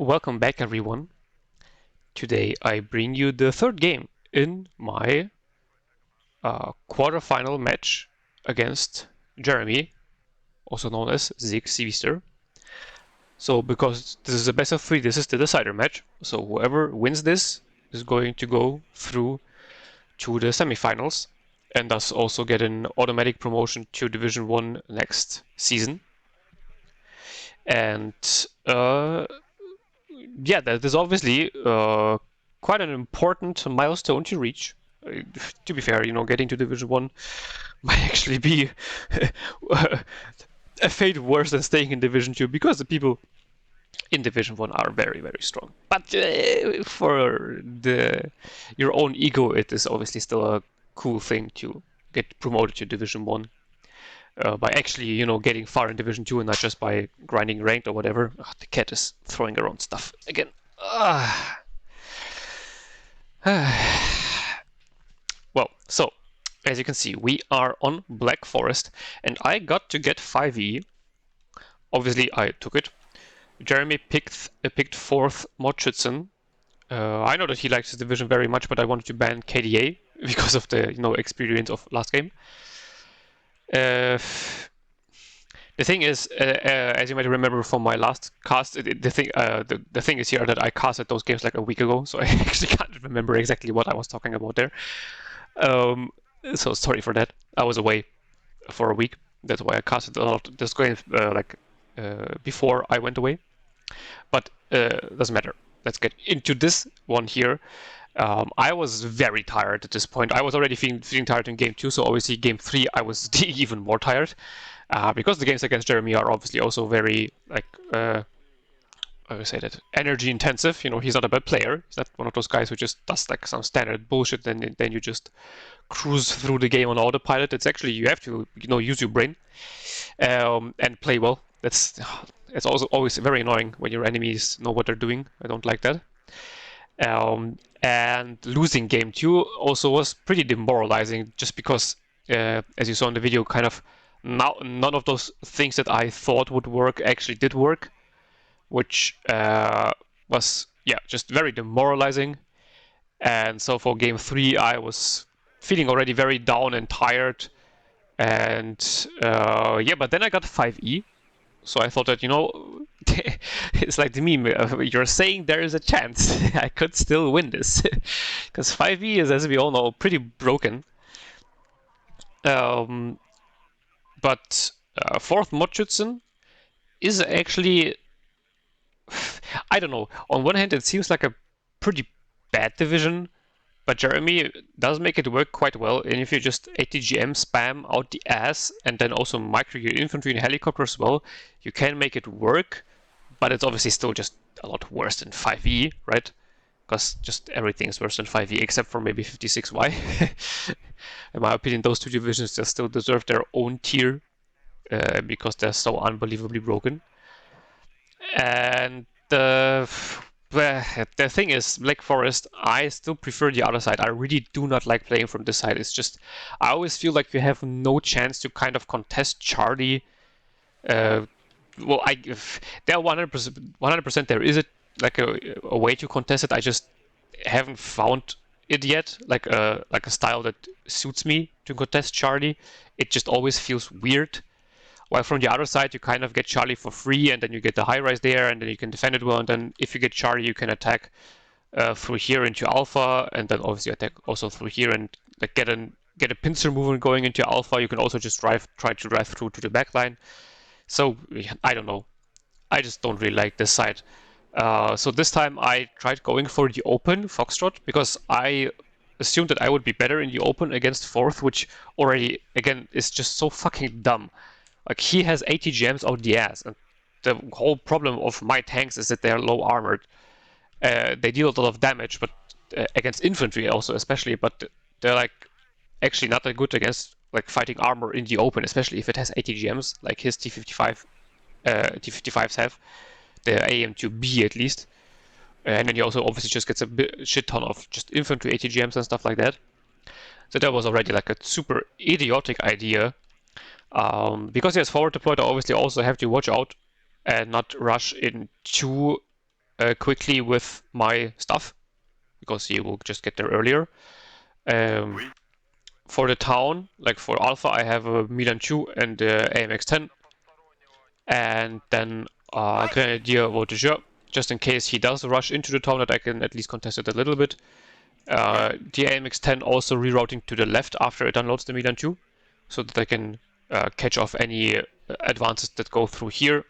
Welcome back, everyone. Today I bring you the third game in my quarterfinal match against Jeremy, also known as Zig Sevister. So because this is a best of 3, this is the decider match. So whoever wins this is going to go through to the semifinals and thus also get an automatic promotion to Division 1 next season. And yeah, that is obviously quite an important milestone to reach. To be fair, getting to Division 1 might actually be a fate worse than staying in Division 2 because the people in Division 1 are very, very strong. But for your own ego, it is obviously still a cool thing to get promoted to Division 1. By actually, getting far in Division 2 and not just by grinding ranked or whatever. Oh, the cat is throwing around stuff again. Well, so, as you can see, we are on Black Forest, and I got to get 5e. Obviously, I took it. Jeremy picked 4th Mot-Schützen. I know that he likes his division very much, but I wanted to ban KDA because of the, experience of last game. The thing is, as you might remember from my last cast, the thing is here that I casted those games like a week ago, so I actually can't remember exactly what I was talking about there. So sorry for that. I was away for a week. That's why I casted a lot of those games before I went away. But doesn't matter. Let's get into this one here. I was very tired at this point. I was already feeling tired in game 2, so obviously game 3 I was even more tired. Because the games against Jeremy are obviously also very, I would say that, energy intensive. He's not a bad player. He's not one of those guys who just does like some standard bullshit and then you just cruise through the game on autopilot. It's actually, you have to, use your brain and play well. It's also always very annoying when your enemies know what they're doing. I don't like that. And losing game 2 also was pretty demoralizing just because, as you saw in the video, kind of none of those things that I thought would work actually did work, which was, just very demoralizing. And so for game 3, I was feeling already very down and tired. And but then I got 5e. So I thought that, it's like the meme, you're saying there is a chance I could still win this. Because 5e is, as we all know, pretty broken. But 4th Mot-Schützen is actually, I don't know, on one hand it seems like a pretty bad division, but Jeremy does make it work quite well, and if you just ATGM spam out the ass and then also micro your infantry and helicopter as well, you can make it work, but it's obviously still just a lot worse than 5e, right? Because just everything is worse than 5e except for maybe 56y. In my opinion, those two divisions just still deserve their own tier because they're so unbelievably broken. And the thing is, Black Forest, I still prefer the other side. I really do not like playing from this side. It's just, I always feel like you have no chance to kind of contest Charlie. There 100% there is a way to contest it. I just haven't found it yet, like a style that suits me to contest Charlie. It just always feels weird. While from the other side, you kind of get Charlie for free, and then you get the high rise there, and then you can defend it well. And then if you get Charlie, you can attack through here into Alpha, and then obviously attack also through here and like get a pincer movement going into Alpha. You can also just try to drive through to the backline. So I don't know. I just don't really like this side. So this time I tried going for the open Foxtrot because I assumed that I would be better in the open against 4th, which already again is just so fucking dumb. Like, he has ATGMs out the ass, and the whole problem of my tanks is that they're low armored. They deal a lot of damage, but against infantry also especially, but they're like actually not that good against like fighting armor in the open, especially if it has ATGMs like his T55s have, the AM2B at least. And then he also obviously just gets a shit ton of just infantry ATGMs and stuff like that. So that was already like a super idiotic idea. Because he has forward deployed, I obviously also have to watch out and not rush in too quickly with my stuff, because he will just get there earlier. For the town, like for Alpha, I have a Milan 2 and AMX 10, and then Grenadier Voltigeur, just in case he does rush into the town, that I can at least contest it a little bit. The AMX 10 also rerouting to the left after it unloads the Milan 2, so that I can catch off any advances that go through here,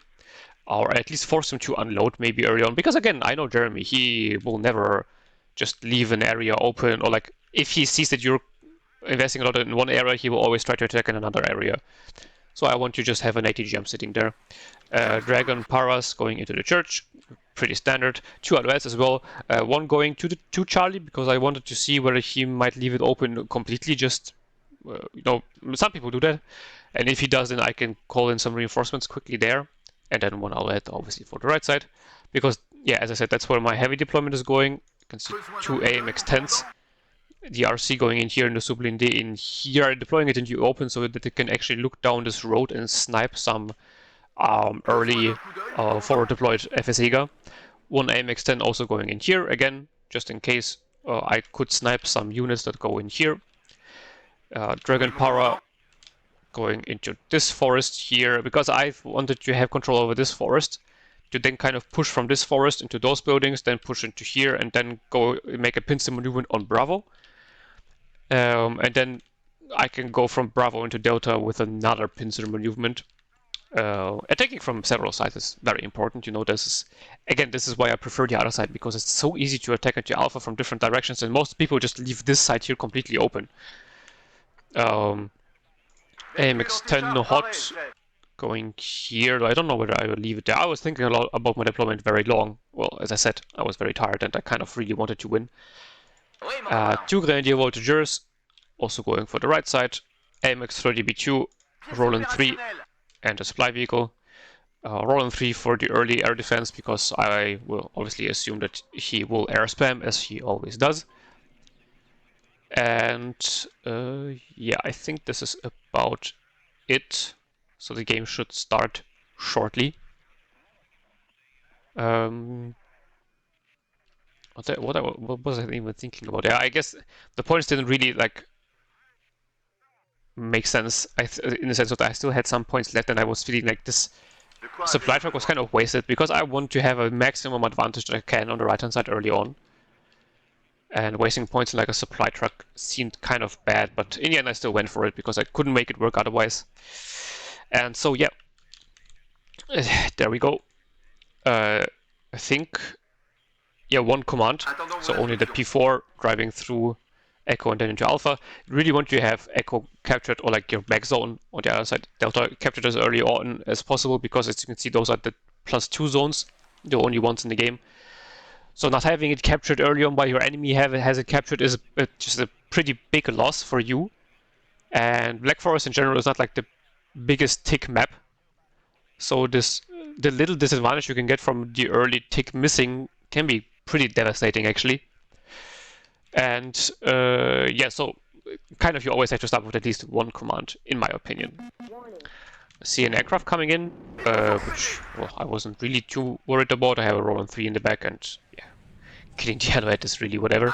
or at least force him to unload maybe early on. Because again, I know Jeremy, he will never just leave an area open, or like if he sees that you're investing a lot in one area, he will always try to attack in another area. So I want to just have an ATGM sitting there. Dragon Paras going into the church, pretty standard. 2 alouettes as well. One going to Charlie, because I wanted to see whether he might leave it open completely, just, you know, some people do that. And if he does, then I can call in some reinforcements quickly there. And then 1 alouette, obviously, for the right side. Because, yeah, as I said, that's where my heavy deployment is going. You can see 2 AMX 10s. The RC going in here, and the Sublinde in here, deploying it into open so that it can actually look down this road and snipe some early forward deployed FSEGA. 1 AMX 10 also going in here, again, just in case I could snipe some units that go in here. Dragon Para going into this forest here, because I wanted to have control over this forest, to then kind of push from this forest into those buildings, then push into here, and then go make a pincer maneuver on Bravo. And then I can go from Bravo into Delta with another pincer maneuver. Attacking from several sides is very important. You know, this is why I prefer the other side, because it's so easy to attack into Alpha from different directions, and most people just leave this side here completely open. AMX 10 hot going here. I don't know whether I will leave it there. I was thinking a lot about my deployment very long. Well, as I said, I was very tired and I kind of really wanted to win. 2 Grenadier Voltigeurs, also going for the right side. AMX 30B2, Roland 3, and a supply vehicle. Roland 3 for the early air defense, because I will obviously assume that he will air spam, as he always does. And yeah, I think this is about it. So the game should start shortly. What was I even thinking about? Yeah, I guess the points didn't really like make sense. In the sense that I still had some points left, and I was feeling like this supply truck was kind of wasted, because I want to have a maximum advantage that I can on the right hand side early on. And wasting points in like a supply truck seemed kind of bad, but in the end I still went for it because I couldn't make it work otherwise. And so yeah, there we go. I think, yeah, 1 command, so only the P4 driving through Echo and then into Alpha. You really want to have Echo captured, or like your back zone on the other side, Delta captured as early on as possible, because as you can see, those are the +2 zones, the only ones in the game. So not having it captured early on by your enemy has it captured is just a pretty big loss for you. And Black Forest in general is not like the biggest tick map. So the little disadvantage you can get from the early tick missing can be pretty devastating, actually. And yeah, so kind of you always have to start with at least 1 command, in my opinion. I see an aircraft coming in, which, well, I wasn't really too worried about. I have a Roland 3 in the back, and yeah, killing the alouette is really whatever.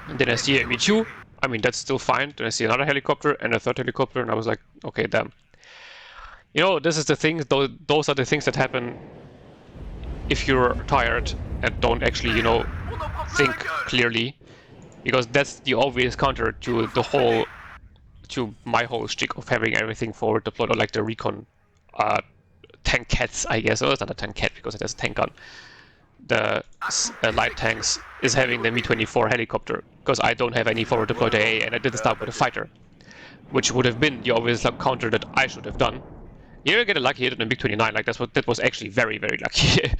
And then I see a Me-2. I mean, that's still fine. Then I see another helicopter and a 3rd helicopter, and I was like, okay, damn. You know, this is the thing, those are the things that happen if you're tired and don't actually, you know, think clearly. Because that's the obvious counter to my whole shtick of having everything forward deployed, or like the recon tank cats, I guess. Oh, it's not a tank cat because it has a tank gun. The light tanks is having the Mi-24 helicopter, because I don't have any forward deployed AA, and I didn't start with a fighter, which would have been the obvious counter that I should have done. Here I get a lucky hit on the MiG-29, like that was actually very, very lucky.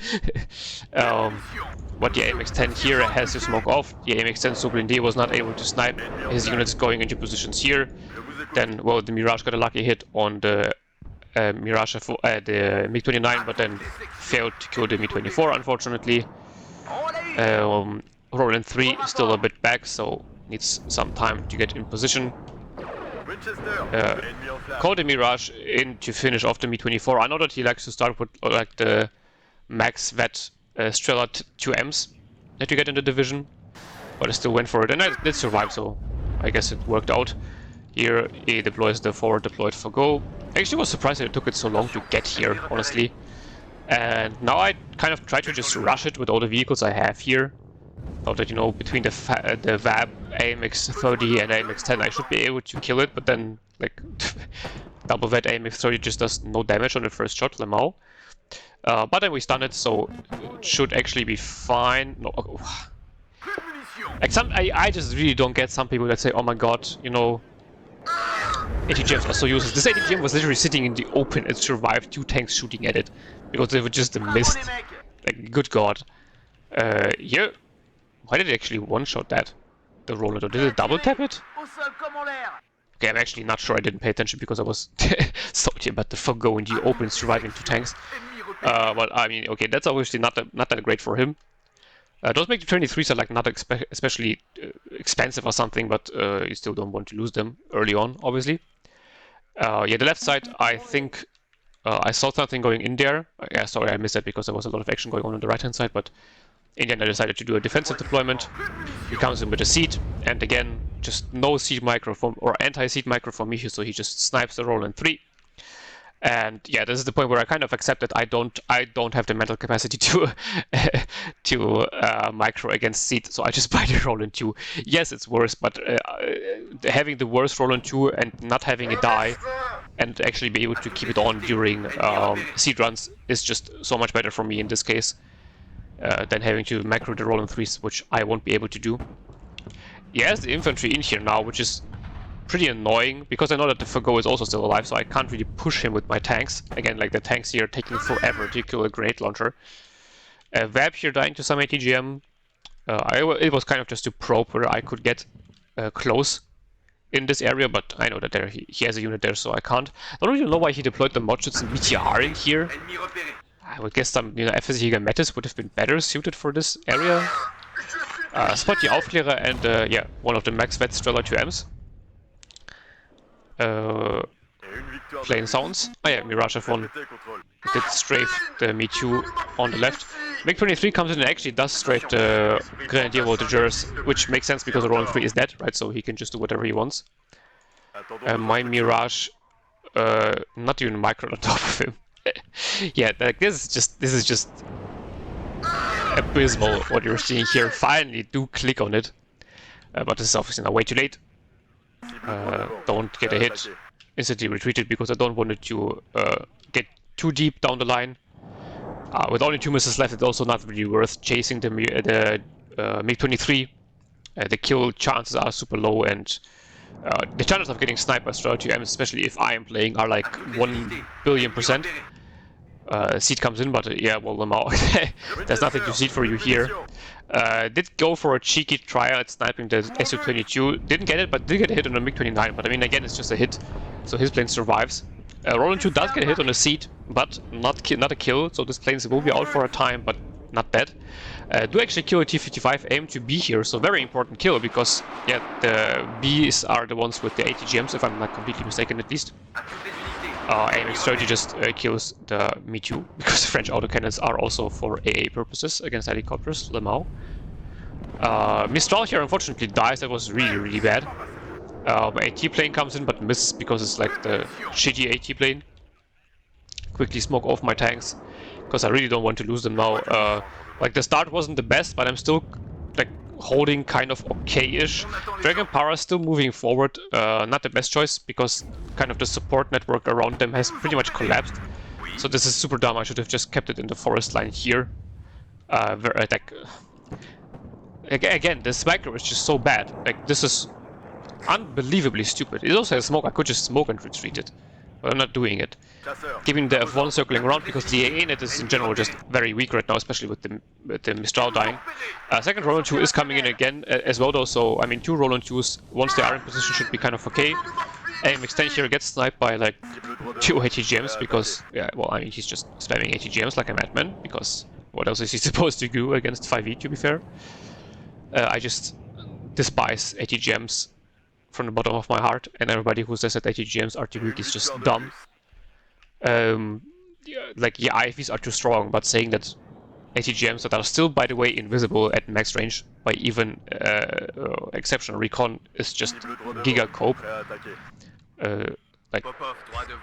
But the AMX 10 here has to smoke off. The AMX 10 Sublinde was not able to snipe his units going into positions here. Then, well, the Mirage got a lucky hit on the Mirage, the MiG-29, but then failed to kill the Mi-24, unfortunately. Roland 3 still a bit back, so needs some time to get in position. Call the Mirage in to finish off the Mi-24. I know that he likes to start with like the max vet Strela 2Ms that you get in the division, but I still went for it, and I did survive, so I guess it worked out. Here, he deploys the forward deployed for go. I actually was surprised that it took it so long to get here, honestly. And now I kind of try to just rush it with all the vehicles I have here. Thought that, you know, between the VAB, AMX-30 and AMX-10 I should be able to kill it, but then, like, double that AMX-30 just does no damage on the first shot, Lemao. But then we stun it, so it should actually be fine. No, like I just really don't get some people that say, oh my god, you know, ATGMs are so useless. This ATGM was literally sitting in the open and survived 2 tanks shooting at it because they were just a mist. Like, good god. Here, why did it actually one-shot that? The roller, did it double tap it? Okay, I'm actually not sure. I didn't pay attention because I was salty about the Forgo in the open surviving 2 tanks. But I mean, okay, that's obviously not that great for him. Those MiG-23s are like not especially expensive or something, but you still don't want to lose them early on, obviously. Yeah, the left side, I think I saw something going in there. Yeah, sorry, I missed that because there was a lot of action going on the right-hand side, but in the end I decided to do a defensive deployment. He comes in with a seed, and again, just no seed micro from, or anti-seed micro from me, so he just snipes the roll in 3. And yeah, this is the point where I kind of accept that I don't have the mental capacity to micro against seed, so I just buy the roll in 2. Yes, it's worse, but having the worst roll in 2 and not having it die, and actually be able to keep it on during seed runs is just so much better for me in this case than having to macro the roll in 3s, which I won't be able to do. He has the infantry in here now, which is pretty annoying, because I know that the Forgo is also still alive, so I can't really push him with my tanks. Again, like the tanks here taking forever to kill a grenade launcher. Vab here dying to some ATGM. It was kind of just to probe where I could get close in this area, but I know that there he has a unit there, so I can't. I don't really know why he deployed the Mot-Schützen BTR in here. I would guess some, you know, FSC Metis would have been better suited for this area. Spot the Aufklärer and yeah, one of the max vet Strela 2Ms. Plain sounds. Oh yeah, Mirage F1 did strafe the Me Too on the left. MiG-23 comes in and actually does strafe the Grenadier Voltigeurs, which makes sense because the Roland 3 is dead, right? So he can just do whatever he wants. My Mirage, not even micro on top of him. Yeah, like this is just abysmal what you're seeing here. Finally, do click on it, but this is obviously now way too late. Don't get a hit. Instantly retreated because I don't want it to get too deep down the line. With only 2 missiles left, it's also not really worth chasing the MiG-23. The kill chances are super low, and the chances of getting sniped by Strela 2M, especially if I am playing, are like 1 billion%. Seed comes in, but yeah, well, there's nothing to seed for you here. Did go for a cheeky try at sniping the Su-22. Didn't get it, but did get a hit on the MiG-29. But I mean, again, it's just a hit, so his plane survives. Roland 2 does get a hit on a seed, but not a kill, so this plane will be out for a time, but not dead. Do actually kill a T-55, aim to B here, so very important kill, because yeah, the Bs are the ones with the ATGMs, if I'm not completely mistaken at least. AMX-30 just kills the Me Too, because French autocannons are also for AA purposes against helicopters, Lemao. Mistral here unfortunately dies, that was really bad. AT plane comes in but misses because it's like the shitty AT plane. Quickly smoke off my tanks, because I really don't want to lose them now. Like the start wasn't the best, but I'm still like holding kind of okay-ish. Dragon Power is still moving forward, not the best choice, because kind of the support network around them has pretty much collapsed. So this is super dumb, I should have just kept it in the forest line here. Again, this micro is just so bad, like this is unbelievably stupid. It also has smoke, I could just smoke and retreat it, but I'm not doing it. Keeping the F1 circling around because the AA net is in general just very weak right now, especially with the Mistral dying. Second Roland 2 is coming in again as well though, so I mean 2 Roland 2s, once they are in position, should be kind of okay. AMX-10 here gets sniped by like 2 ATGMs because, yeah, well, I mean he's just spamming ATGMs like a madman, because what else is he supposed to do against 5e, to be fair? I just despise ATGMs from the bottom of my heart, and everybody who says that ATGMs are too weak is just dumb. Like, yeah, IFVs are too strong, but saying that ATGMs that are still, by the way, invisible at max range by even exceptional recon is just giga cope. Like,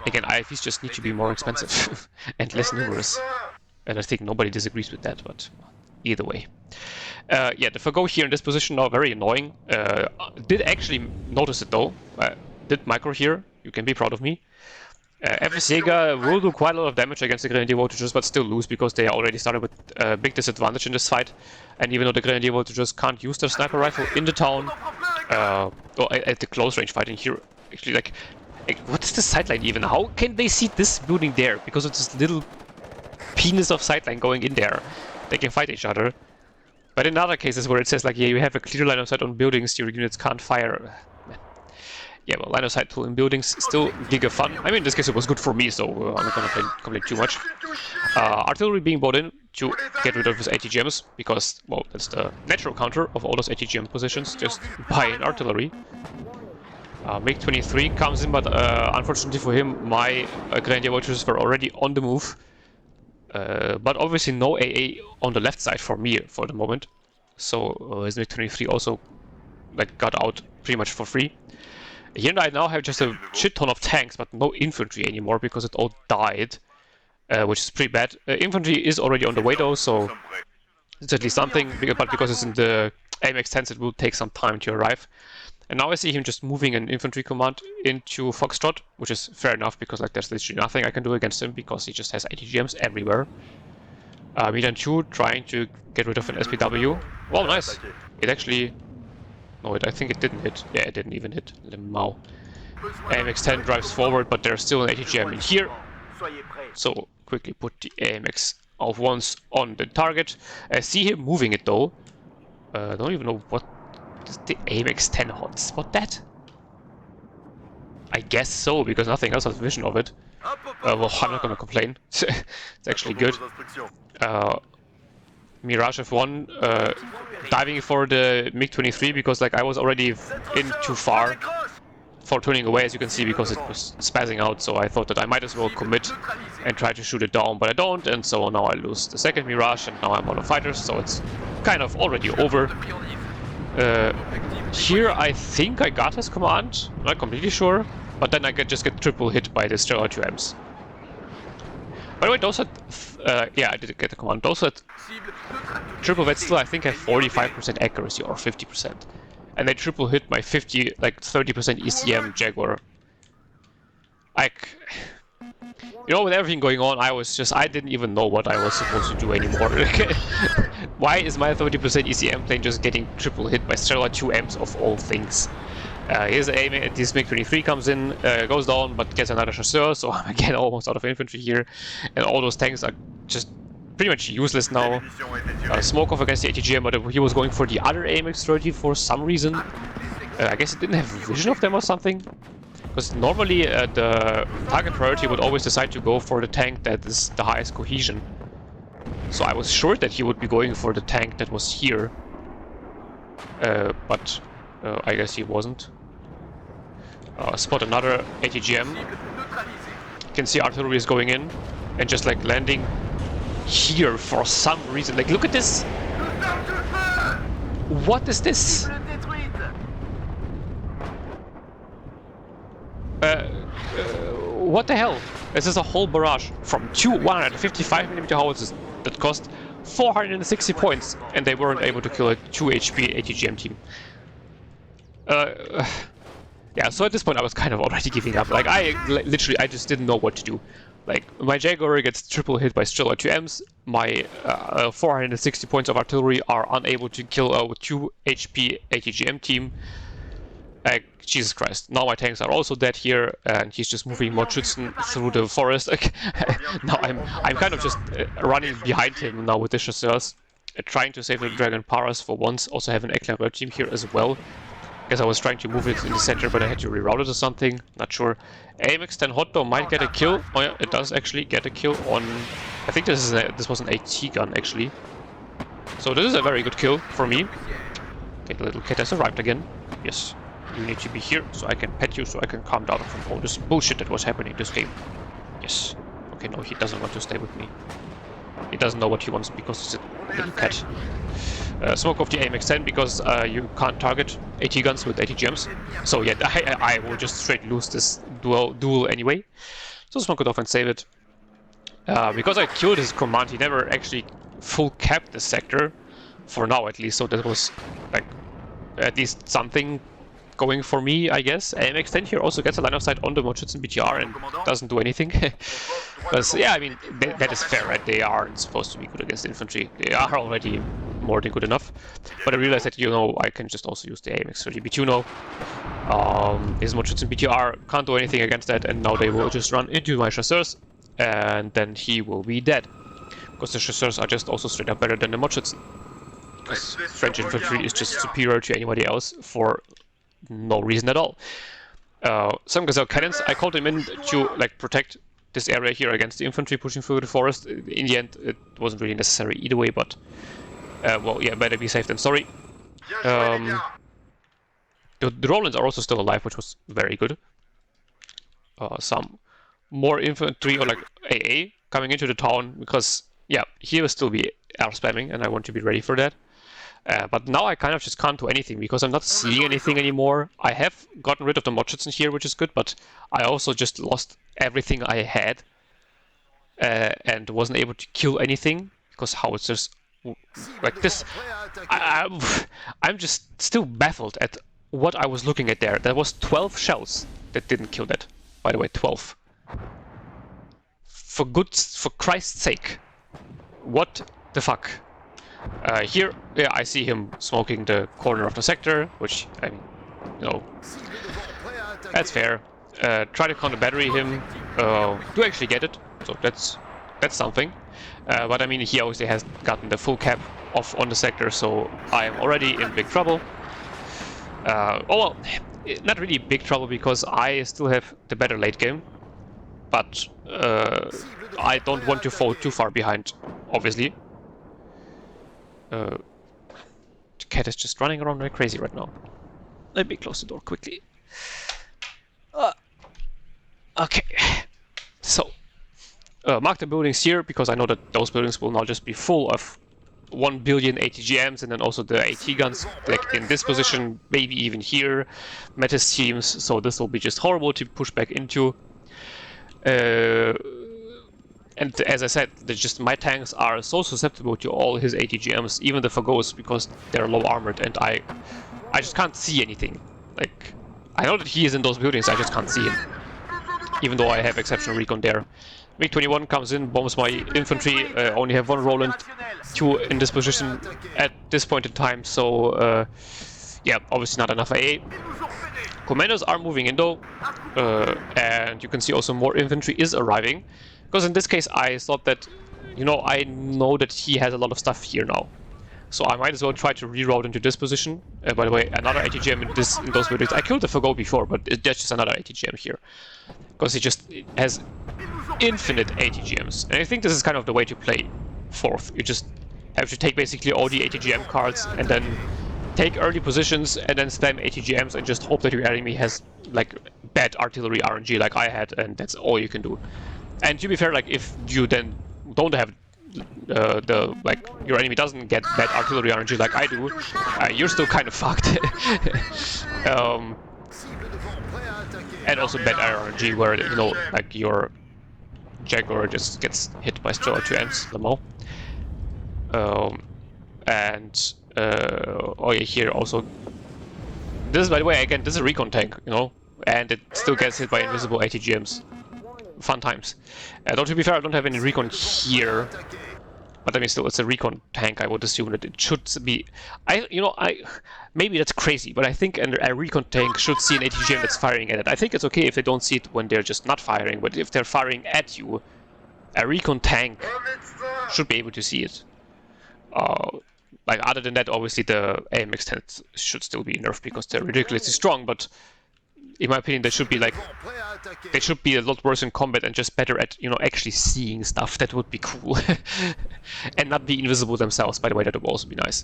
again, IFVs just need to be more expensive and less numerous. And I think nobody disagrees with that, but either way. Yeah, the forgo here in this position now, very annoying. Did actually notice it though. Did micro here, you can be proud of me. FS Jäger will do quite a lot of damage against the Grenadier Voltigeurs, but still lose because they already started with a big disadvantage in this fight. And even though the Grenadier Voltigeurs can't use their sniper rifle in the town, or at the close range fighting here, actually, like, what is the sightline even? How can they see this building there? Because of this little penis of sightline going in there. They can fight each other. But in other cases where it says, like, yeah, you have a clear line of sight on buildings, your units can't fire. Yeah, well, line of sight tool in buildings, still giga fun. I mean, in this case it was good for me, so I'm not gonna complain too much. Artillery being brought in to get rid of his ATGMs, because, well, that's the natural counter of all those ATGM positions, just buy an artillery. MiG-23 comes in, but unfortunately for him, my Grenadier Voltigeurs were already on the move. But obviously no AA on the left side for me for the moment. So his MiG-23 also like got out pretty much for free. Here I now have just a shit ton of tanks, but no infantry anymore because it all died, which is pretty bad. Infantry is already on the way though, so it's at least something, but because it's in the AMX 10s it will take some time to arrive. And now I see him just moving an infantry command into Foxtrot, which is fair enough because like there's literally nothing I can do against him because he just has ATGMs everywhere. Milan 2 trying to get rid of an SPW. Well, nice. It actually... No, I think it didn't hit. Yeah, it didn't even hit. Lemau. AMX 10 drives forward, but there's still an ATGM in here. So quickly put the AMX of once on the target. I see him moving it though. I don't even know what is the AMX 10 hotspot that? I guess so, because nothing else has vision of it. Well, I'm not gonna complain. It's actually good. Mirage F1 diving for the MiG-23 because like I was already in too far for turning away, as you can see, because it was spazzing out, so I thought that I might as well commit and try to shoot it down, but I don't, and so now I lose the second Mirage and now I'm out of fighters, so it's kind of already over. Here I think I got his command, I'm not completely sure, but then I just get triple hit by the Stellar 2Ms. By the way, those had, yeah, I did get the command. Those had triple vet still, I think, have 45% accuracy or 50%, and they triple hit my 30% ECM Jaguar. Like, you know, with everything going on, I didn't even know what I was supposed to do anymore. Why is my 30% ECM plane just getting triple hit by Stellar 2Ms of all things? Here's the aim, this MiG-23 comes in, goes down, but gets another chasseur, so I'm again almost out of infantry here. And all those tanks are just pretty much useless now. Smoke off against the ATGM, but he was going for the other AMX-30 for some reason. I guess it didn't have vision of them or something. Because normally the target priority would always decide to go for the tank that is the highest cohesion. So I was sure that he would be going for the tank that was here. But I guess he wasn't. Spot another ATGM. You can see artillery is going in and just like landing here for some reason. Like, look at this! What is this? What the hell? This is a whole barrage from two 155mm howitzers that cost 460 points, and they weren't able to kill a 2 HP ATGM team. Yeah, so at this point I was kind of already giving up. Like, I just didn't know what to do. Like, my Jaguar gets triple hit by Stellar 2Ms, my 460 points of artillery are unable to kill a 2 HP ATGM team. Jesus Christ, now my tanks are also dead here, and he's just moving Mot-Schützen through the forest. Now I'm kind of just running behind him now with the chasseurs, trying to save the Dragon Paras for once. Also have an Éclaireur team here as well. Guess I was trying to move it in the center, but I had to reroute it or something. Not sure. AMX 10 Hot though might get a kill. Oh yeah, it does actually get a kill on... I think this was an AT gun actually. So this is a very good kill for me. Okay, the little kid has arrived again. Yes. You need to be here so I can pet you, so I can calm down from all this bullshit that was happening this game. Yes. Okay, no, he doesn't want to stay with me. he doesn't know what he wants because he's a little cat. Smoke off the AMX-10 because you can't target AT guns with ATGMs. So yeah, I will just straight lose this duel anyway. So smoke it off and save it. Because I killed his command, he never actually full capped the sector, for now at least, so that was like at least something going for me, I guess. AMX-10 here also gets a line of sight on the Mot-Schützen BTR and doesn't do anything. Because, yeah, I mean, that is fair, right? They aren't supposed to be good against infantry. They are already more than good enough. But I realized that, you know, I can just also use the AMX-30 B2 now. His Mot-Schützen BTR can't do anything against that, and now they will just run into my chasseurs, and then he will be dead. Because the chasseurs are just also straight up better than the Mot-Schützen. Because French infantry is just superior to anybody else for no reason at all. Some gazelle cannons, I called them in to like protect this area here against the infantry pushing through the forest. In the end, it wasn't really necessary either way, but well, yeah, better be safe than sorry. The Rolands are also still alive, which was very good. Some more infantry or like AA coming into the town because yeah, he will still be air spamming, and I want to be ready for that. But now I kind of just can't do anything because I'm not seeing anything anymore. I have gotten rid of the Mot-Schützen here, which is good, but I also just lost everything I had and wasn't able to kill anything because howitzers like this. I'm just still baffled at what I was looking at there. There was 12 shells that didn't kill that. By the way, 12. For Christ's sake. What the fuck? Here, yeah, I see him smoking the corner of the sector, which, I mean, you know, that's fair. Try to counter battery him. Do actually get it, so that's something. But I mean, he obviously has gotten the full cap off on the sector, so I am already in big trouble. Oh well, not really big trouble because I still have the better late game, but I don't want to fall too far behind, obviously. The cat is just running around like crazy right now. Let me close the door quickly. Okay, so mark the buildings here because I know that those buildings will now just be full of 1 billion ATGMs and then also the AT guns like in this position, maybe even here, Metis teams, so this will be just horrible to push back into. And as I said, my tanks are so susceptible to all his ATGMs, even the Fagos, because they're low armored, and I just can't see anything. Like, I know that he is in those buildings, I just can't see him. Even though I have exceptional recon there. MiG-21 comes in, bombs my infantry, only have 1 Roland, 2 in this position at this point in time, so yeah, obviously not enough AA. Commandos are moving in though, and you can see also more infantry is arriving. Because in this case I thought that, you know, I know that he has a lot of stuff here now. So I might as well try to reroute into this position. By the way, another ATGM in those buildings. I killed the Fago before, but that's just another ATGM here. Because he just has infinite ATGMs. And I think this is kind of the way to play 4th. You just have to take basically all the ATGM cards and then take early positions and then spam ATGMs and just hope that your enemy has like bad artillery RNG like I had, and that's all you can do. And to be fair, like if you then don't have like your enemy doesn't get bad artillery RNG like I do, you're still kind of fucked. And also bad RNG where, you know, like your Jaguar just gets hit by Stroller 2Ms, Lamo. Oh yeah, here also. This is, by the way, again, this is a recon tank, you know, and it still gets hit by invisible ATGMs. Fun times. Though to be fair, I don't have any recon here, but I mean, still, it's a recon tank. I would assume that it should be. Maybe that's crazy, but I think a recon tank should see an ATGM that's firing at it. I think it's okay if they don't see it when they're just not firing, but if they're firing at you, a recon tank should be able to see it. Like other than that, obviously the AMX-10 should still be nerfed because they're ridiculously strong, but in my opinion, they should be a lot worse in combat and just better at, you know, actually seeing stuff. That would be cool. And not be invisible themselves, by the way, that would also be nice.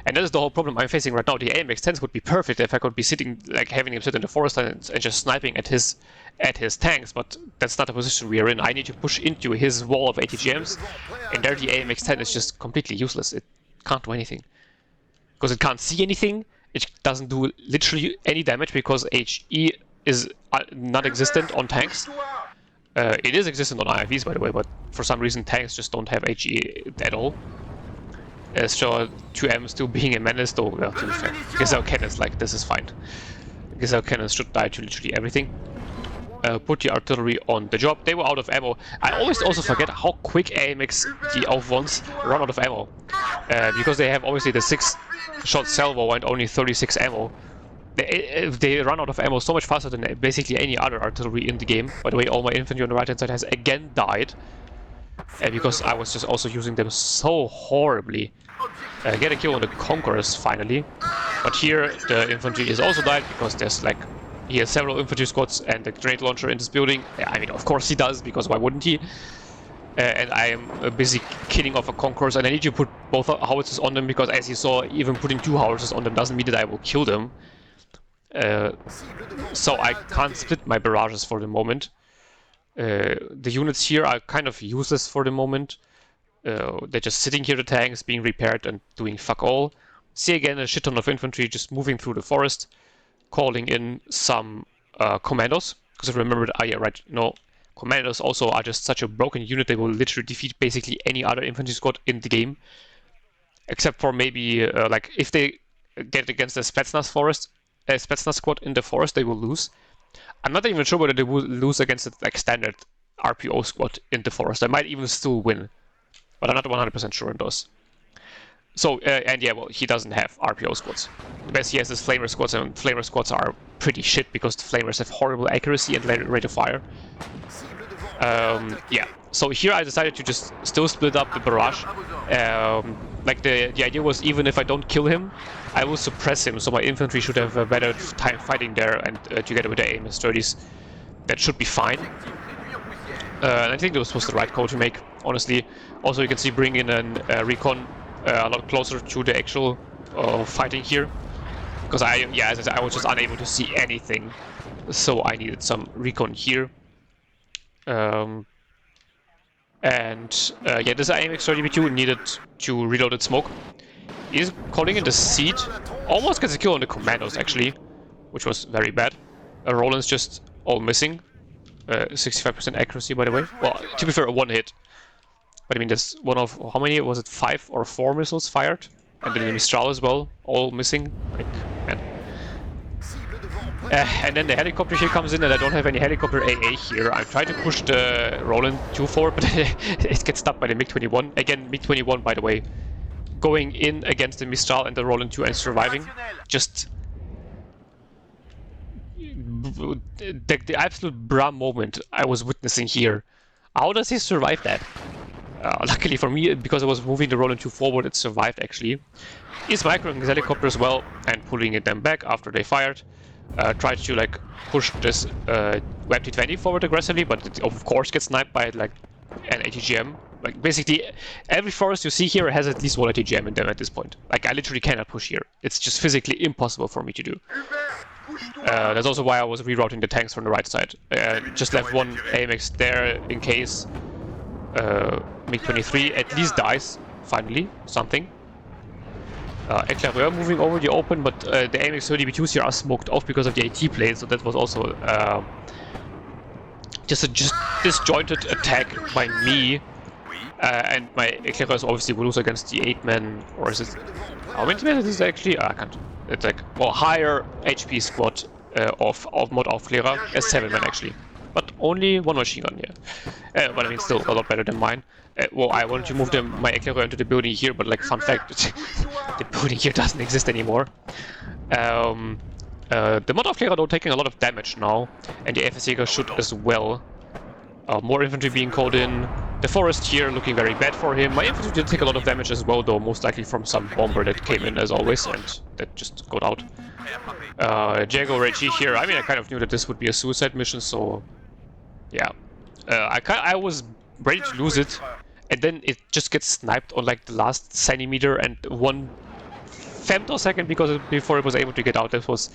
And that is the whole problem I'm facing right now. The AMX 10s would be perfect if I could be sitting, like having him sit in the forest line and just sniping at his tanks, but that's not the position we are in. I need to push into his wall of ATGMs, and there the AMX 10 is just completely useless. It can't do anything. Because it can't see anything, it doesn't do literally any damage because HE is not existent on tanks. It is existent on IFVs, by the way, but for some reason tanks just don't have HE at all. So 2M still being a menace, though, well, to be fair. Gazelle cannons, like, this is fine. Gazelle cannons should die to literally everything. Put the artillery on the job. They were out of ammo. I always also forget how quick AMX the Auf-Ones run out of ammo. Because they have obviously the 6-shot salvo and only 36 ammo. They run out of ammo so much faster than basically any other artillery in the game. By the way, all my infantry on the right hand side has again died. Because I was just also using them so horribly. Get a kill on the Conquerors finally. But here the infantry is also died because there's like, he has several infantry squads and a grenade launcher in this building. I mean, of course he does, because why wouldn't he? And I am busy killing off a Conquerors, and I need to put both howitzers on them, because as you saw, even putting 2 howitzers on them doesn't mean that I will kill them. So I can't split my barrages for the moment. The units here are kind of useless for the moment. They're just sitting here, the tanks, being repaired and doing fuck all. See again a shit ton of infantry just moving through the forest, calling in some commandos. Because I remembered, yeah, right, no, commandos also are just such a broken unit, they will literally defeat basically any other infantry squad in the game. Except for maybe, like, if they get against a Spetsnaz squad in the forest, they will lose. I'm not even sure whether they will lose against a like, standard RPO squad in the forest. They might even still win. But I'm not 100% sure on those. So, and yeah, well, he doesn't have RPO squads. The best he has is Flamer squads, and Flamer squads are pretty shit because the Flamers have horrible accuracy and rate of fire. Yeah, so here I decided to just still split up the barrage. Like the idea was, even if I don't kill him, I will suppress him, so my infantry should have a better time fighting there, and together with the AMS-30s, that should be fine. And I think that was the right call to make, honestly. Also, you can see bring in a recon a lot closer to the actual fighting here, because as I said, I was just unable to see anything, so I needed some recon here. Yeah, this AMX-30B2 needed to reload its smoke. He's calling in the seed, almost gets a kill on the commandos actually, which was very bad. Roland's just all missing. 65% accuracy, by the way. Well, to be fair, one hit. But I mean, there's one of, how many? Was it 5 or 4 missiles fired? And then the Mistral as well, all missing. Like, man. And then the helicopter here comes in, and I don't have any helicopter AA here. I'm trying to push the Roland 2-4, but it gets stuck by the MiG-21. Again, MiG-21, by the way, going in against the Mistral and the Roland 2 and surviving. Just the absolute bra moment I was witnessing here. How does he survive that? Luckily for me, because I was moving the Roland 2 forward, it survived actually. He's microing his helicopter as well and pulling them back after they fired. Tried to like push this WAP-T20 forward aggressively, but it of course gets sniped by like an ATGM. Like basically every forest you see here has at least one ATGM in them at this point. Like I literally cannot push here. It's just physically impossible for me to do. That's also why I was rerouting the tanks from the right side. Just left one AMX there in case MiG-23 at least dies, finally, something. Eclaireur moving over the open, but the AMX-30B2s here are smoked off because of the AT plane, so that was also just a disjointed attack by me. And my Eclaireurs obviously will lose against the 8-man, or is it... How many men is this actually? I can't... It's like, well, higher HP squad of Mot-Schützen as 7-man actually. But only 1 machine gun here. But I mean, still a lot better than mine. Well, I wanted to move my Eclaireur into the building here, but like, fun fact, the building here doesn't exist anymore. The Mot-Schützen are taking a lot of damage now, and the FS should as well. More infantry being called in. The forest here looking very bad for him. My infantry did take a lot of damage as well, though, most likely from some bomber that came in as always, and that just got out. Jago Reggie here, I mean, I kind of knew that this would be a suicide mission, so yeah. I was ready to lose it, and then it just gets sniped on like the last centimeter, and one femtosecond before it was able to get out. This was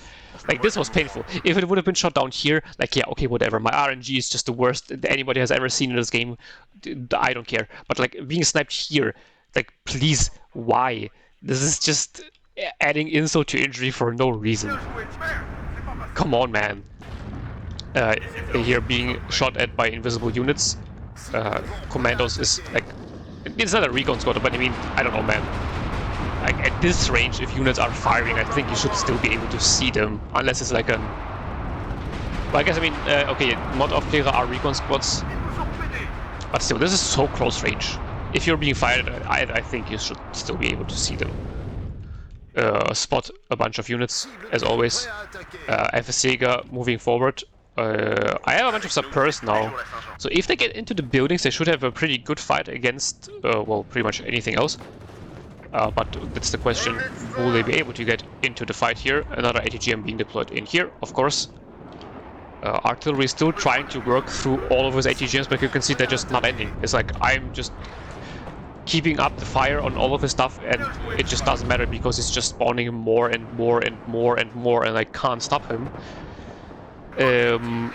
painful. If it would have been shot down here, like, yeah, okay, whatever. My RNG is just the worst anybody has ever seen in this game. I don't care. But like being sniped here, like, please, why? This is just adding insult to injury for no reason. Come on, man. Here being shot at by invisible units. Commandos is like, it's not a recon squad, but I mean, I don't know, man. Like at this range, if units are firing, I think you should still be able to see them, unless it's like a. Well, I guess I mean, okay, mod Aufklärer are recon squads, but still, this is so close range. If you're being fired, I think you should still be able to see them. Spot a bunch of units, as always. FSEGA moving forward. I have a bunch of suppers now, so if they get into the buildings, they should have a pretty good fight against, well, pretty much anything else. But that's the question, will they be able to get into the fight here? Another ATGM being deployed in here, of course. Artillery is still trying to work through all of his ATGMs, but you can see they're just not ending. It's like, I'm just keeping up the fire on all of his stuff, and it just doesn't matter because it's just spawning more and more and more and more, and I can't stop him. The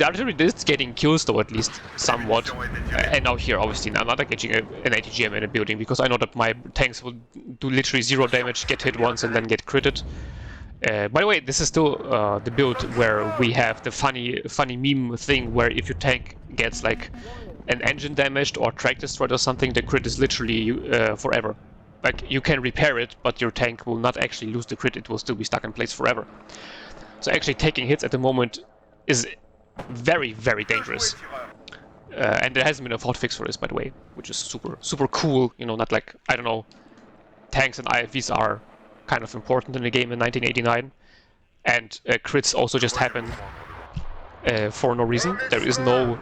artillery is getting kills though, at least somewhat. And now here, obviously, I'm not engaging an ATGM in a building because I know that my tanks will do literally 0 damage, get hit once, and then get critted. By the way, this is still the build where we have the funny meme thing where if your tank gets like an engine damaged or track destroyed or something, the crit is literally forever. Like, you can repair it, but your tank will not actually lose the crit, it will still be stuck in place forever. So actually taking hits at the moment is very, very dangerous. And there hasn't been a hotfix for this, by the way, which is super cool. You know, not like, I don't know, tanks and IFVs are kind of important in the game in 1989. And crits also just happen for no reason. There is no,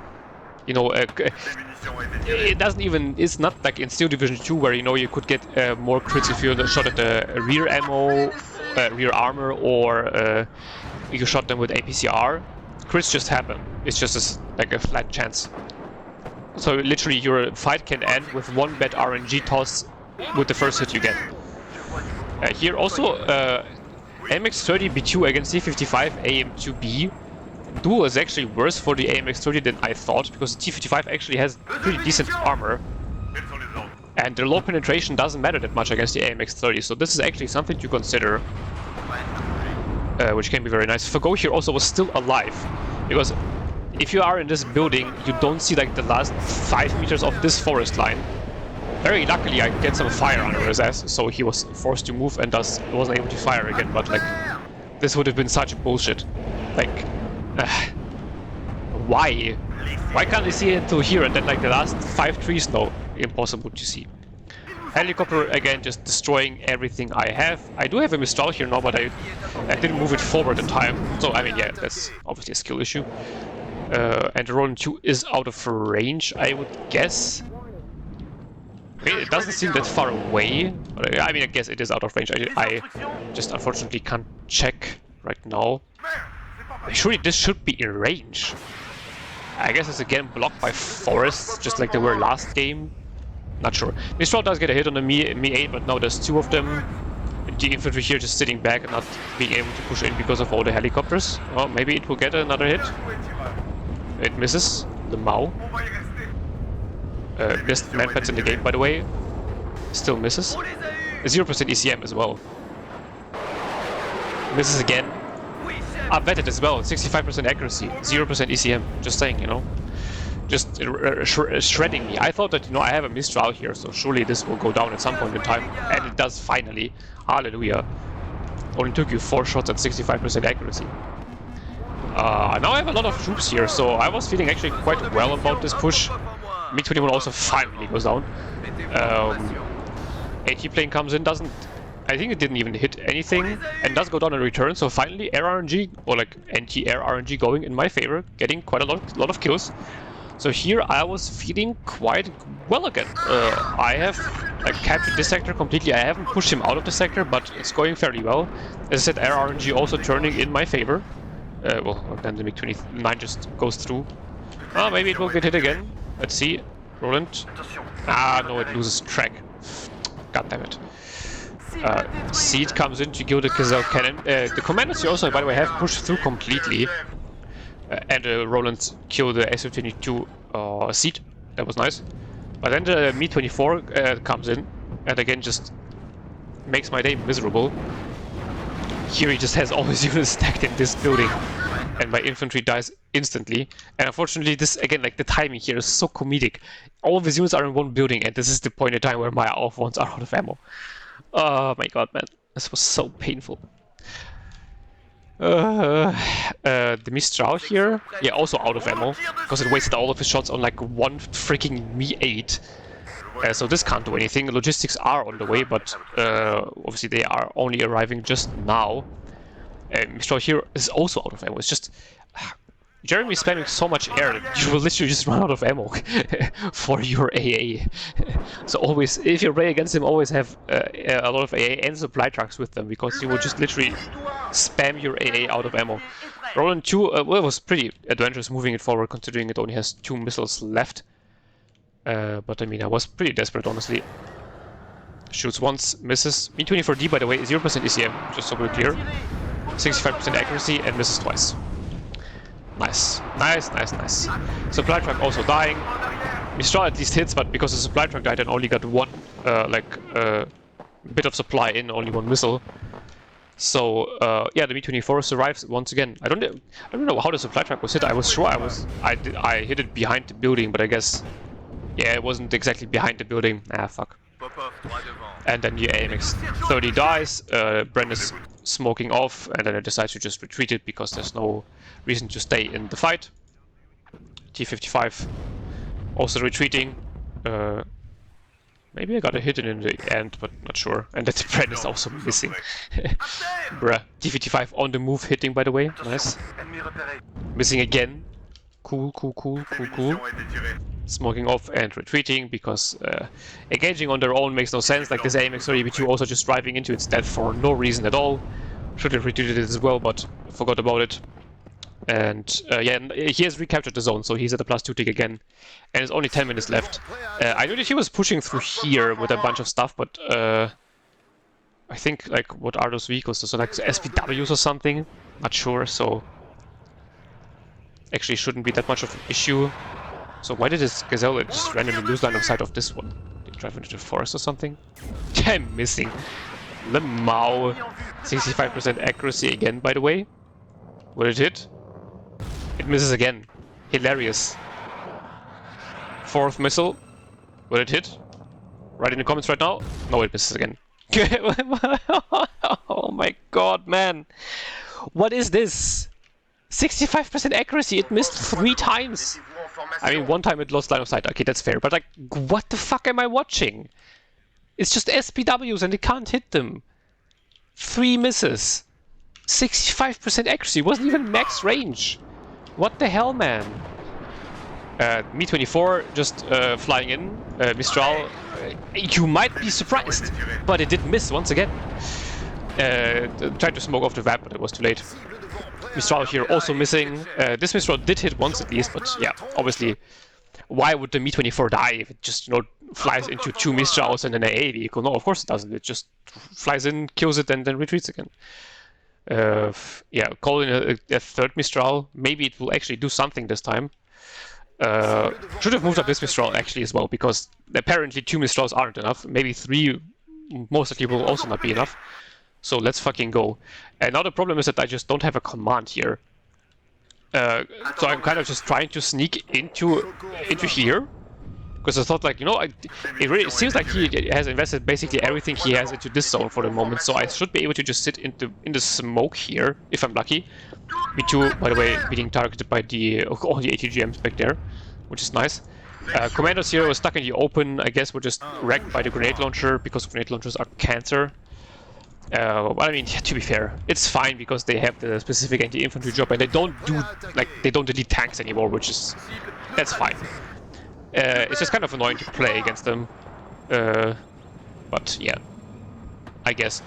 you know, it doesn't even, it's not like in Steel Division 2 where, you know, you could get more crits if you shot at the rear ammo, rear armor, or you shot them with APCR. Crits just happen. It's just like a flat chance. So literally your fight can end with one bad RNG toss with the first hit you get. Here also AMX-30 B2 against C-55 AM2B. Duo is actually worse for the AMX-30 than I thought, because the T-55 actually has pretty decent armor. And their low penetration doesn't matter that much against the AMX-30, so this is actually something to consider. Which can be very nice. Fago here also was still alive, because if you are in this building, you don't see like the last 5 meters of this forest line. Very luckily I get some fire under his ass, so he was forced to move and thus wasn't able to fire again, but like, this would have been such bullshit. Like, why? Why can't they see into here and then like the last 5 trees? No, impossible to see. Helicopter again just destroying everything I have. I do have a Mistral here now, but I didn't move it forward in time. So I mean, yeah, that's obviously a skill issue. And the Roland 2 is out of range, I would guess. Okay, it doesn't seem that far away. But I mean, I guess it is out of range. I just unfortunately can't check right now. Surely this should be in range. I guess it's again blocked by forests, just like they were last game. Not sure. Mistral does get a hit on the Mi-8, but now there's 2 of them. The infantry here just sitting back and not being able to push in because of all the helicopters. Oh, maybe it will get another hit. It misses. The Mao. Best manpads in the game, by the way. Still misses. 0% ECM as well. Misses again. Vetted as well. 65% accuracy. 0% ECM. Just saying, you know. Just shredding me. I thought that, you know, I have a Mistral here, so surely this will go down at some point in time. And it does finally. Hallelujah. Only took you 4 shots at 65% accuracy. Now I have a lot of troops here, so I was feeling actually quite well about this push. MiG-21 also finally goes down. AT plane comes in, doesn't... I think it didn't even hit anything, and does go down in return, so finally air RNG, or like anti-air RNG going in my favor, getting quite a lot of kills. So here I was feeling quite well again. I have captured this sector completely. I haven't pushed him out of the sector, but it's going fairly well. As I said, air RNG also turning in my favor. Well, then the MiG-29 just goes through. Maybe it will get hit again. Let's see. Roland. No, it loses track. God damn it. Seed comes in to kill the Gazelle cannon. The commanders here also, by the way, have pushed through completely. And Roland killed the S-22 Seed. That was nice. But then the Mi-24 comes in and again just makes my day miserable. Here he just has all his units stacked in this building and my infantry dies instantly. And unfortunately this, again, like the timing here is so comedic. All of his units are in one building and this is the point in time where my AWF ones are out of ammo. Oh my god, man. This was so painful. The Mistral here, yeah, also out of ammo, because it wasted all of his shots on like one freaking Mi-8. So this can't do anything. Logistics are on the way, but obviously they are only arriving just now. Mistral here is also out of ammo. It's just... Jeremy spamming so much air that you will literally just run out of ammo for your AA. So always, if you ray against him, always have a lot of AA and supply trucks with them, because he will just literally spam your AA out of ammo. Roland 2 well, it was pretty adventurous moving it forward, considering it only has 2 missiles left. But I mean, I was pretty desperate, honestly. Shoots once, misses. Mi-24D, by the way, 0% ECM, just so we're clear. 65% accuracy and misses twice. Nice, nice, nice, nice. Supply truck also dying. Mistral at least hits, but because the supply truck died and only got one bit of supply in, only 1 missile. So yeah, the Mi-24 survives once again. I don't know how the supply truck was hit. I was sure I hit it behind the building, but I guess yeah, it wasn't exactly behind the building. Ah, fuck. And then the AMX 30 dies. Bren is smoking off, and then it decides to just retreat it because there's no reason to stay in the fight. T55 also retreating. Maybe I got a hit in the end, but not sure. And that the Bren is also missing. Bruh. T55 on the move hitting, by the way. Nice. Missing again. Cool, cool, cool, cool, cool. Smoking off and retreating because engaging on their own makes no sense. Like this AMX 30B2 also just driving into its death for no reason at all. Should have retreated it as well, but forgot about it. And yeah, he has recaptured the zone, so he's at a +2 tick again. And it's only 10 minutes left. I knew that he was pushing through here with a bunch of stuff, but I think, like, what are those vehicles? So like SPWs or something? Not sure, so actually shouldn't be that much of an issue. So why did this Gazelle just randomly lose line of sight of this one? Did it drive into the forest or something? I'm missing. Lemao. 65% accuracy again, by the way. Will it hit? It misses again. Hilarious. 4th missile. Will it hit? Write in the comments right now. No, it misses again. Oh my god, man. What is this? 65% accuracy. It missed 3 times. I mean, 1 time it lost line of sight. Okay, that's fair. But like, what the fuck am I watching? It's just SPWs and it can't hit them. 3 misses. 65% accuracy. Wasn't even max range. What the hell, man? Mi-24 just flying in. Mistral, you might be surprised, but it did miss once again. Tried to smoke off the VAP, but it was too late. Mistral here also missing. This Mistral did hit once at least, but yeah, obviously, why would the Mi-24 die if it just, you know, flies into 2 Mistrals and an AA vehicle? No, of course it doesn't. It just flies in, kills it, and then retreats again. Yeah, calling a 3rd Mistral. Maybe it will actually do something this time. Should have moved up this Mistral actually as well, because apparently 2 Mistrals aren't enough. Maybe 3 most likely will also not be enough. So let's fucking go. And now the problem is that I just don't have a command here. So I'm kind of just trying to sneak into here. Because I thought, like, you know, it seems like he has invested basically everything he has into this zone for the moment. So I should be able to just sit in the smoke here, if I'm lucky. Me2, by the way, being targeted by all the ATGMs back there, which is nice. Commandos here were stuck in the open. I guess we're just wrecked by the grenade launcher, because grenade launchers are cancer. But I mean, yeah, to be fair, it's fine because they have the specific anti-infantry job and they don't delete tanks anymore, that's fine. It's just kind of annoying to play against them. But yeah, I guess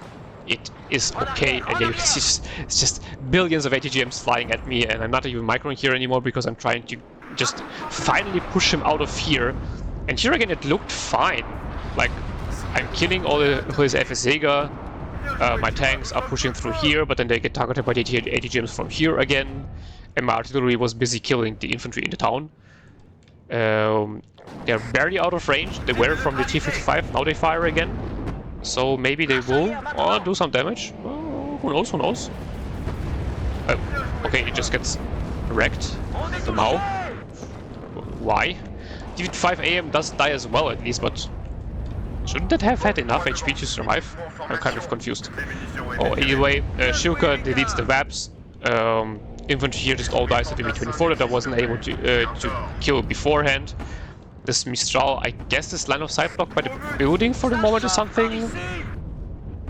it is okay. And yeah, you can see it's just billions of ATGMs flying at me, and I'm not even microing here anymore because I'm trying to just finally push him out of here. And here again, it looked fine. Like, I'm killing all his FSEGA. My tanks are pushing through here, but then they get targeted by the ATGMs from here again. And my artillery was busy killing the infantry in the town. They're barely out of range. They were from the T-55, now they fire again. So maybe they will do some damage. Who knows, who knows? Okay, it just gets wrecked. Somehow. Why? T-55 AM does die as well at least, but shouldn't that have had enough HP to survive? I'm kind of confused. Oh, anyway, Shilka deletes the VAPs. Infantry here just all dies at the B-24 that I wasn't able to kill beforehand. This Mistral, I guess this line of sight blocked by the building for the moment or something.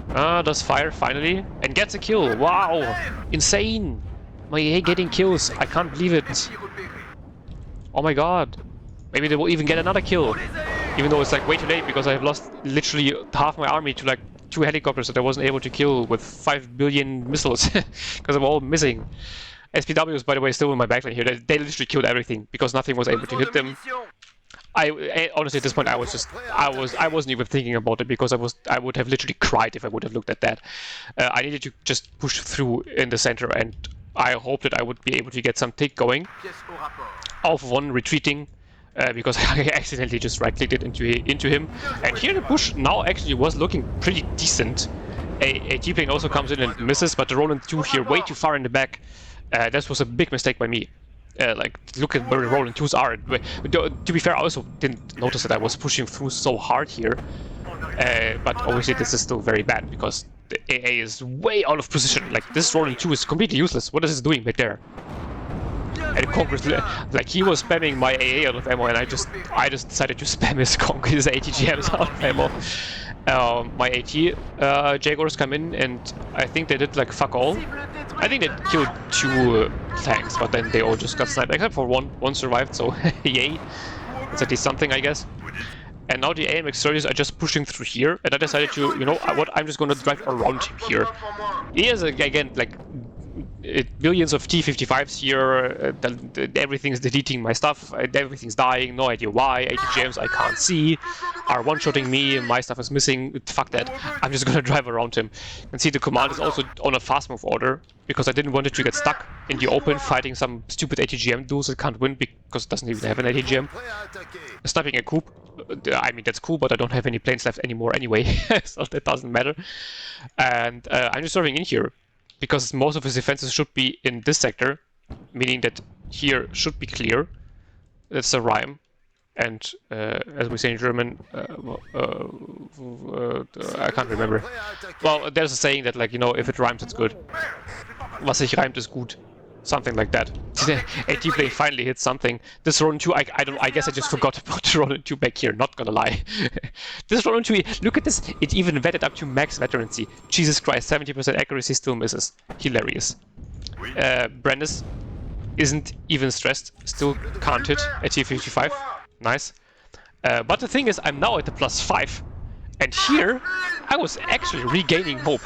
Does fire finally and gets a kill. Wow, insane! My AA getting kills. I can't believe it. Oh my god. Maybe they will even get another kill. Even though it's like way too late because I've lost literally half my army to like 2 helicopters that I wasn't able to kill with 5 billion missiles because I'm all missing. SPWs, by the way, still in my backline here. They literally killed everything because nothing was able to hit them. I honestly at this point I wasn't even thinking about it because I would have literally cried if I would have looked at that. I needed to just push through in the center, and I hoped that I would be able to get some tick going. Of one retreating. Because I accidentally just right-clicked it into him. And here the push now actually was looking pretty decent. A T-plane also comes in and misses, but the Roland 2 here way too far in the back. This was a big mistake by me. Like, look at where the Roland 2s are. To be fair, I also didn't notice that I was pushing through so hard here. But obviously this is still very bad, because the AA is way out of position. Like, this Roland 2 is completely useless. What is it doing back there? And Congress, like, he was spamming my AA out of ammo, and I just decided to spam his ATGMs out of ammo. My AT Jaguars come in, and I think they did like fuck all. I think they killed 2 tanks, but then they all just got sniped, except for one survived, so yay. That's at least something, I guess. And now the AMX-30s are just pushing through here, and I decided to, you know what, I'm just gonna drive around him here. He has, again, like, billions of T-55s here, everything's deleting my stuff, everything's dying, no idea why, ATGMs I can't see, are one-shotting me, my stuff is missing, fuck that, I'm just gonna drive around him. You can see the command is also on a fast move order, because I didn't want it to get stuck in the open fighting some stupid ATGM duels that can't win because it doesn't even have an ATGM. Sniping a coup, I mean that's cool, but I don't have any planes left anymore anyway, so that doesn't matter. And I'm just serving in here, because most of his defenses should be in this sector, meaning that here should be clear. That's a rhyme. And as we say in German, I can't remember. Well, there's a saying that, like, you know, if it rhymes, it's good. Was sich reimt ist gut. Something like that. A T-plane finally hit something. This Ronin 2, I guess I just forgot about the Ronin 2 back here, not gonna lie. This Ronin 2, look at this, it even vetted up to max veterancy. Jesus Christ, 70% accuracy still misses. Hilarious. Brandis isn't even stressed, still can't hit a T-55. Nice. But the thing is, I'm now at the +5. And here, I was actually regaining hope.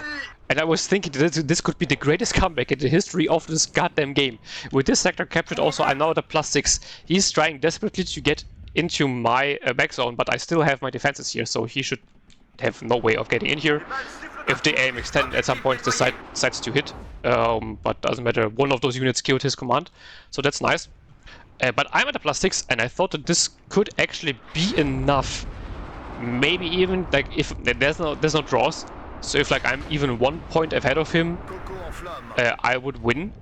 And I was thinking that this could be the greatest comeback in the history of this goddamn game. With this sector captured also, I'm now at a +6. He's trying desperately to get into my back zone, but I still have my defenses here, so he should have no way of getting in here. If the AMX-10 at some point decides to hit, but doesn't matter, one of those units killed his command, so that's nice. But I'm at a +6, and I thought that this could actually be enough. Maybe even, like, if there's no draws, so if, like, I'm even 1 point ahead of him, I would win.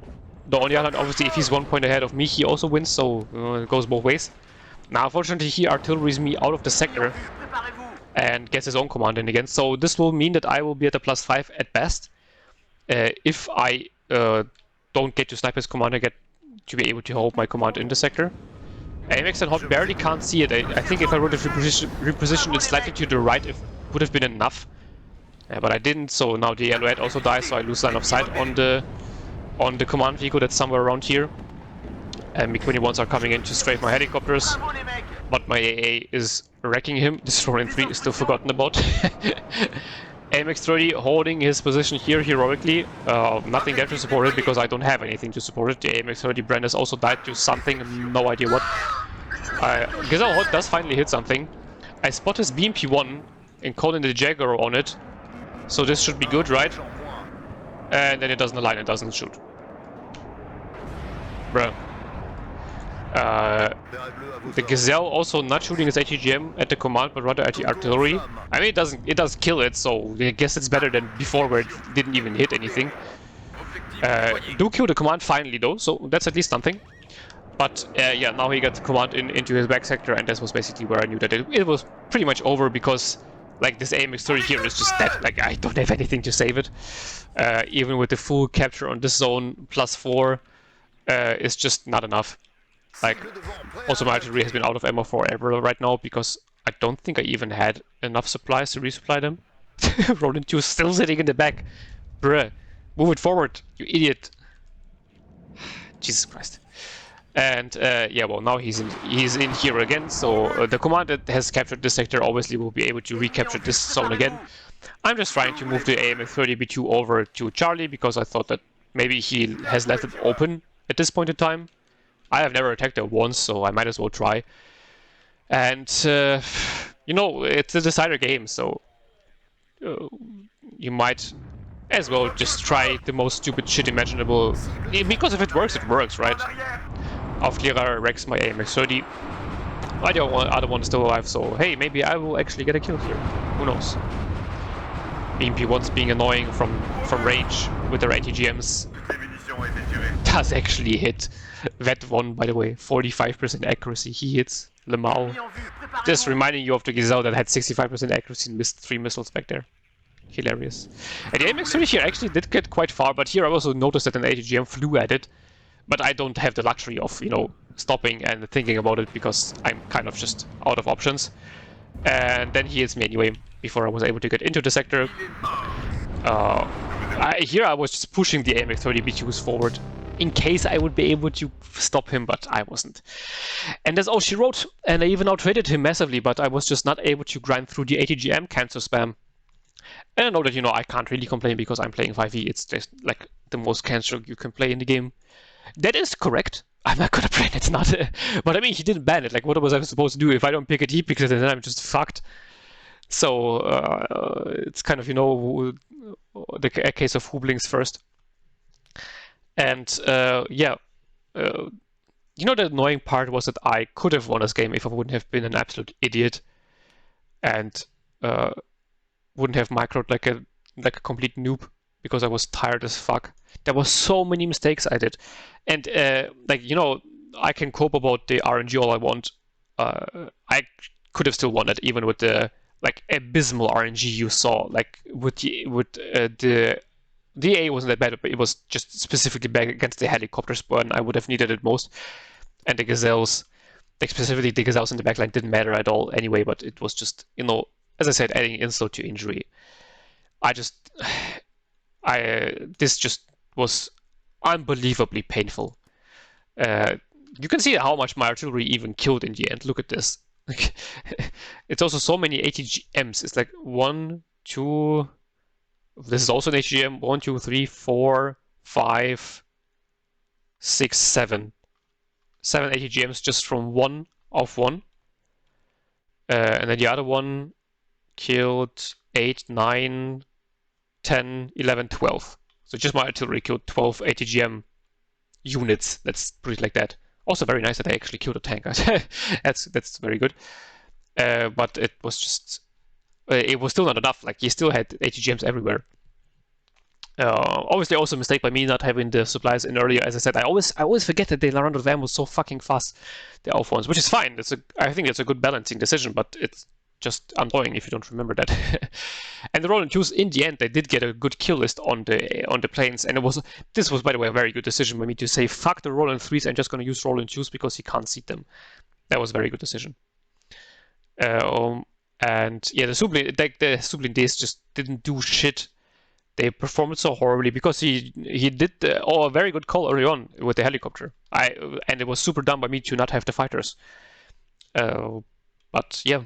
Though on the other hand, obviously, if he's 1 point ahead of me, he also wins, so it goes both ways. Now, unfortunately, he artilleries me out of the sector and gets his own command in again, so this will mean that I will be at a +5 at best. If I don't get to snipe his command, I get to be able to hold my command in the sector. AMX and Hot barely can't see it. I think if I would have repositioned it slightly to the right, it would have been enough. But I didn't, so now the yellow head also dies, so I lose line of sight on the command vehicle that's somewhere around here. And MiG-21s are coming in to strafe my helicopters, but my AA is wrecking him. This Ronin 3 is still forgotten about. AMX-30 holding his position here heroically. Nothing there to support it because I don't have anything to support it. The AMX-30 Brandis also died to something, no idea what. Gizmo Hot does finally hit something. I spot his BMP-1 and calling the Jaguar on it. So this should be good, right? And then it doesn't align, it doesn't shoot. Bruh. The Gazelle also not shooting its ATGM at the command, but rather at the artillery. I mean, it does kill it, so I guess it's better than before where it didn't even hit anything. Do kill the command finally though, so that's at least something. But yeah, now he got the command into his back sector, and this was basically where I knew that it was pretty much over, because like this AMX-30 here is just dead. Like I don't have anything to save it. Even with the full capture on this zone +4, it's just not enough. Like, also my artillery has been out of ammo forever right now, because I don't think I even had enough supplies to resupply them. Roland 2 still sitting in the back. Bruh, move it forward, you idiot. Jesus Christ. And yeah, well, now he's in here again, so the command that has captured this sector obviously will be able to recapture this zone again. I'm just trying to move the AMX-30B2 over to Charlie, because I thought that maybe he has left it open at this point in time. I have never attacked it once, so I might as well try. And, you know, it's a decider game, so you might as well just try the most stupid shit imaginable. Because if it works, right? Aufklärer wrecks my AMX-30. The other one is still alive, so hey, maybe I will actually get a kill here. Who knows? BMP-1s being annoying from range with their ATGMs does actually hit. That one, by the way, 45% accuracy, he hits Lemao. Just reminding you of the Gazelle that had 65% accuracy and missed 3 missiles back there. Hilarious. And the AMX-30 here actually did get quite far, but here I also noticed that an ATGM flew at it. But I don't have the luxury of, you know, stopping and thinking about it, because I'm kind of just out of options. And then he hits me anyway, before I was able to get into the sector. Here I was just pushing the AMX-30B2s forward, in case I would be able to stop him, but I wasn't. And that's all she wrote, and I even outtraded him massively, but I was just not able to grind through the ATGM cancer spam. And I know that, you know, I can't really complain because I'm playing 5e, it's just like the most cancer you can play in the game. That is correct. I'm not gonna ban it, not. But I mean, he didn't ban it. Like, what was I supposed to do? If I don't pick it, he picks it, and then I'm just fucked. So it's kind of, you know, a case of who blinks first. And yeah, you know, the annoying part was that I could have won this game if I wouldn't have been an absolute idiot and wouldn't have microed like a complete noob, because I was tired as fuck. There were so many mistakes I did. And, like, you know, I can cope about the RNG all I want. I could have still won it, even with the, like, abysmal RNG you saw. Like, with the A wasn't that bad, but it was just specifically back against the helicopters when I would have needed it most. And the Gazelles, like, specifically the Gazelles in the backline didn't matter at all anyway, but it was just, you know, as I said, adding insult to injury. This just was unbelievably painful. You can see how much my artillery even killed in the end. Look at this. It's also so many ATGMs. It's like 1, 2. This is also an ATGM. 1, 2, 3, 4, 5, 6, 7. 7 ATGMs just from one of one. And then the other one killed 8, 9, 10, 11, 12. So just my artillery killed 12 ATGM units. Let's put it like that. Also very nice that I actually killed a tank. That's very good. But it was just... it was still not enough. Like, he still had ATGMs everywhere. Obviously also a mistake by me not having the supplies in earlier. As I said, I always forget that they run out of ammo so fucking fast, the Alpha ones, which is fine. I think it's a good balancing decision, but it's just annoying if you don't remember that. And the Roland 2s, in the end, they did get a good kill list on the planes, and this was, by the way, a very good decision by me to say, fuck the Roland 3s, I'm just going to use Roland 2s because he can't seat them. That was a very good decision. And yeah, the Sublin Ds just didn't do shit. They performed so horribly because he did a very good call early on with the helicopter. And it was super dumb by me to not have the fighters. But yeah,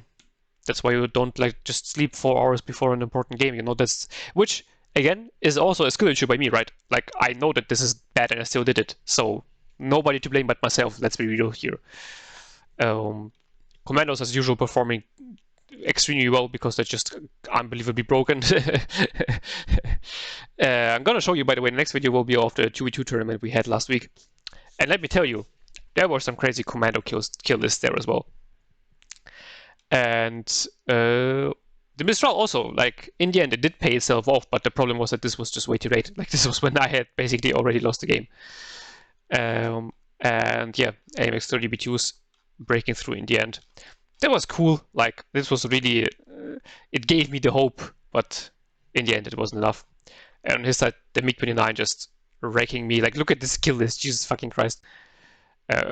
that's why you don't like just sleep 4 hours before an important game. You know, which again is also a skill issue by me, right? Like, I know that this is bad and I still did it. So nobody to blame but myself. Let's be real here. Commandos as usual performing extremely well because they're just unbelievably broken. I'm gonna show you, by the way, the next video will be of the 2v2 tournament we had last week. And let me tell you, there were some crazy commando kill lists there as well. And the Mistral also, like, in the end, it did pay itself off, but the problem was that this was just way too late. Like, this was when I had basically already lost the game. And yeah, AMX 30B2s breaking through in the end. That was cool. Like, this was really, it gave me the hope, but in the end, it wasn't enough. And on his side, the MiG-29 just wrecking me. Like, look at this kill list, Jesus fucking Christ.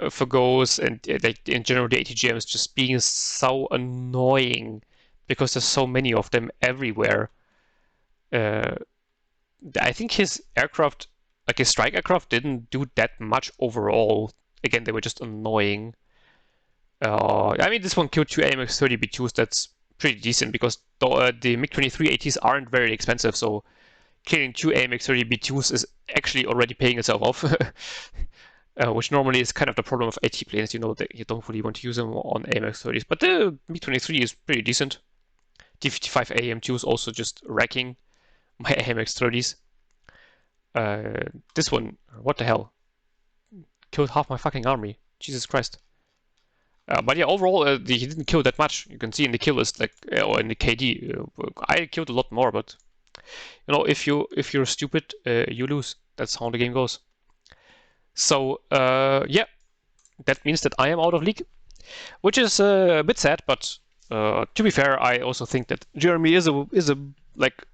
For goals and like in general, the ATGMs just being so annoying because there's so many of them everywhere. I think his aircraft, like his strike aircraft, didn't do that much overall. Again, they were just annoying. I mean, this one killed 2 AMX 30B2s. That's pretty decent because the MiG-23 ATs aren't very expensive, so killing 2 AMX 30B2s is actually already paying itself off. Which normally is kind of the problem of AT planes, you know, that you don't really want to use them on AMX 30s. But the MiG-23 is pretty decent. T-55 AM2 is also just wrecking my AMX 30s. This one, what the hell? Killed half my fucking army. Jesus Christ. But yeah, overall, he didn't kill that much. You can see in the kill list, like, or in the KD, I killed a lot more. But you know, if you're stupid, you lose. That's how the game goes. So yeah, that means that I am out of league, which is a bit sad. But to be fair, I also think that Jeremy is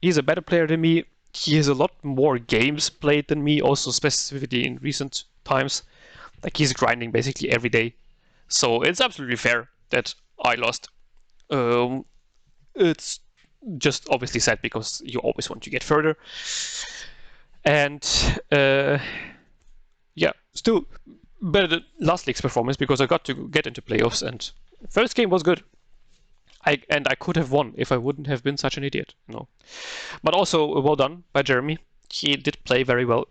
he's a better player than me. He has a lot more games played than me, also specifically in recent times. Like, he's grinding basically every day. So it's absolutely fair that I lost. It's just obviously sad because you always want to get further. And yeah, still better than last league's performance because I got to get into playoffs, and first game was good. I could have won if I wouldn't have been such an idiot, you know. But also, well done by Jeremy. He did play very well.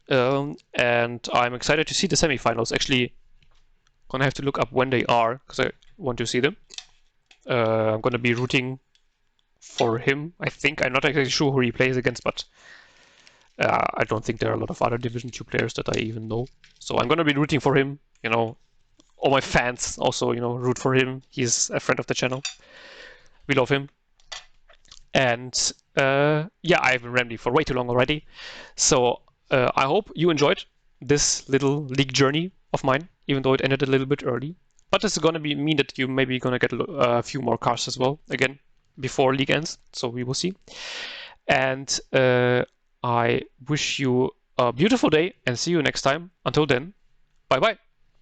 And I'm excited to see the semifinals. Actually, gonna have to look up when they are because I want to see them. I'm gonna be rooting for him. I think I'm not exactly sure who he plays against, but I don't think there are a lot of other Division 2 players that I even know. So I'm gonna be rooting for him. You know, all my fans also, you know, root for him. He's a friend of the channel. We love him. And yeah, I've been rambling for way too long already. So I hope you enjoyed this little league journey of mine, even though it ended a little bit early. But this is going to mean that you maybe going to get a few more cars as well, again, before league ends. So we will see. And I wish you a beautiful day and see you next time. Until then, bye-bye.